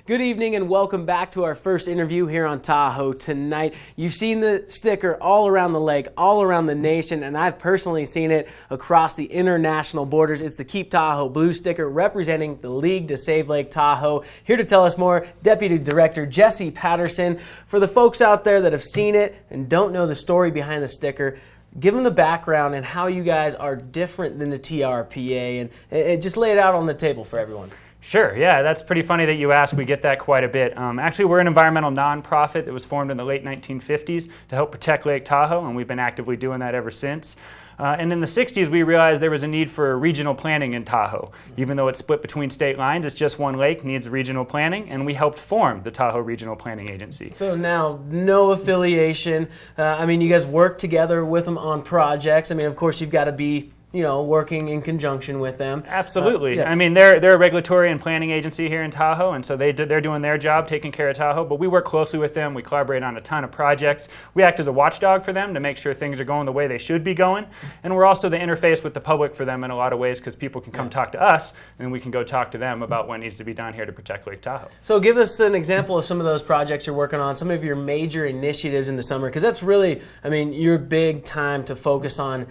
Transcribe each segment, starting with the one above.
Good evening and welcome back to our first interview here on Tahoe tonight. You've seen the sticker all around the lake, all around the nation, and I've personally seen it across the international borders. It's the Keep Tahoe Blue sticker representing the League to Save Lake Tahoe. Here to tell us more, Deputy Director Jesse Patterson. For the folks out there that have seen it and don't know the story behind the sticker, give them the background and how you guys are different than the TRPA and just lay it out on the table for everyone. Sure, yeah, that's pretty funny that you ask. We get that quite a bit. Actually, we're an environmental nonprofit that was formed in the late 1950s to help protect Lake Tahoe, and we've been actively doing that ever since. And in the 60s, we realized there was a need for regional planning in Tahoe. Even though it's split between state lines, it's just one lake, needs regional planning, and we helped form the Tahoe Regional Planning Agency. So now, no affiliation. You guys work together with them on projects. Of course, you've got to be working in conjunction with them. Absolutely. Yeah. They're a regulatory and planning agency here in Tahoe, and so they're doing their job, taking care of Tahoe, but we work closely with them. We collaborate on a ton of projects. We act as a watchdog for them to make sure things are going the way they should be going, and we're also the interface with the public for them in a lot of ways because people can come talk to us, and we can go talk to them about what needs to be done here to protect Lake Tahoe. So give us an example of some of those projects you're working on, some of your major initiatives in the summer, because that's really, your big time to focus on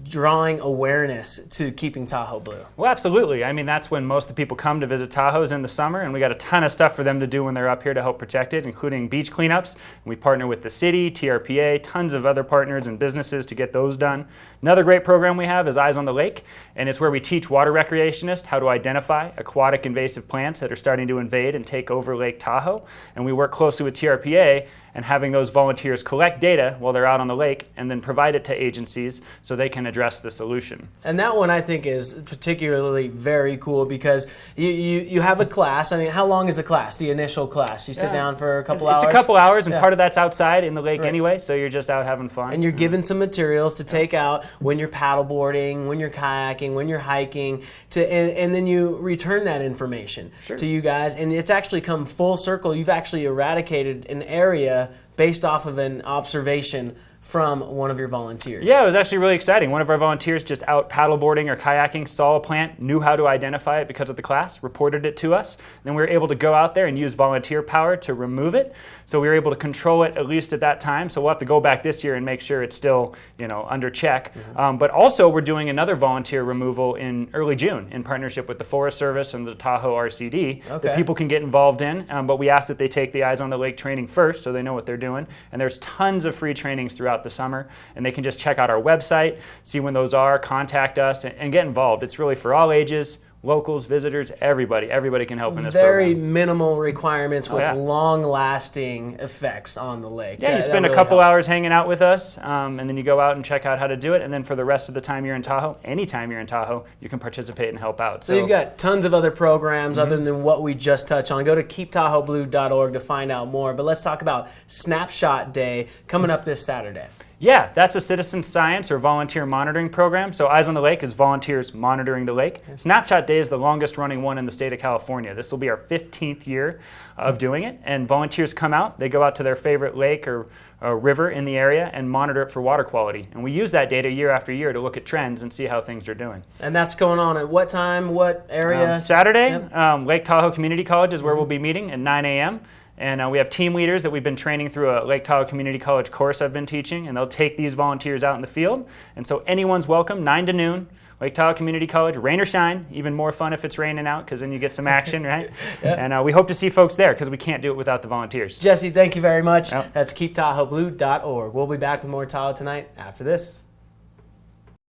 drawing awareness to keeping Tahoe blue. Well, absolutely. That's when most of the people come to visit Tahoe is in the summer, and we got a ton of stuff for them to do when they're up here to help protect it, including beach cleanups. We partner with the city, TRPA, tons of other partners and businesses to get those done. Another great program we have is Eyes on the Lake, and it's where we teach water recreationists how to identify aquatic invasive plants that are starting to invade and take over Lake Tahoe. And we work closely with TRPA and having those volunteers collect data while they're out on the lake and then provide it to agencies so they can address the solution. And that one I think is particularly very cool because you have a class. How long is the class, the initial class? You sit down for a couple hours? It's a couple hours, and part of that's outside in the lake anyway, so you're just out having fun. And you're given some materials to take out when you're paddleboarding, when you're kayaking, when you're hiking, and then you return that information to you guys. And it's actually come full circle. You've actually eradicated an area based off of an observation from one of your volunteers. Yeah, it was actually really exciting. One of our volunteers just out paddleboarding or kayaking, saw a plant, knew how to identify it because of the class, reported it to us. Then we were able to go out there and use volunteer power to remove it. So we were able to control it at least at that time. So we'll have to go back this year and make sure it's still, under check. But also we're doing another volunteer removal in early June in partnership with the Forest Service and the Tahoe RCD that people can get involved in. But we ask that they take the Eyes on the Lake training first so they know what they're doing. And there's tons of free trainings throughout the summer. And they can just check out our website, see when those are, contact us, and get involved. It's really for all ages. Locals, visitors, everybody can help in this Very program. minimal requirements with long-lasting effects on the lake. Yeah, you spend a couple hours hanging out with us, and then you go out and check out how to do it, and then for the rest of the time you're in Tahoe, anytime you're in Tahoe, you can participate and help out. So you've got tons of other programs other than what we just touched on. Go to keeptahoeblue.org to find out more, but let's talk about Snapshot Day coming up this Saturday. Yeah, that's a citizen science or volunteer monitoring program. So Eyes on the Lake is volunteers monitoring the lake. Snapshot Day is the longest running one in the state of California. This will be our 15th year of doing it. And volunteers come out, they go out to their favorite lake or river in the area and monitor it for water quality. And we use that data year after year to look at trends and see how things are doing. And that's going on at what time, what area? Saturday, Lake Tahoe Community College is where we'll be meeting at 9 a.m. And we have team leaders that we've been training through a Lake Tahoe Community College course I've been teaching, and they'll take these volunteers out in the field. And so anyone's welcome, 9 to noon, Lake Tahoe Community College, rain or shine, even more fun if it's raining out because then you get some action, right? And we hope to see folks there because we can't do it without the volunteers. Jesse, thank you very much. That's keeptahoeblue.org. We'll be back with more Tahoe tonight after this.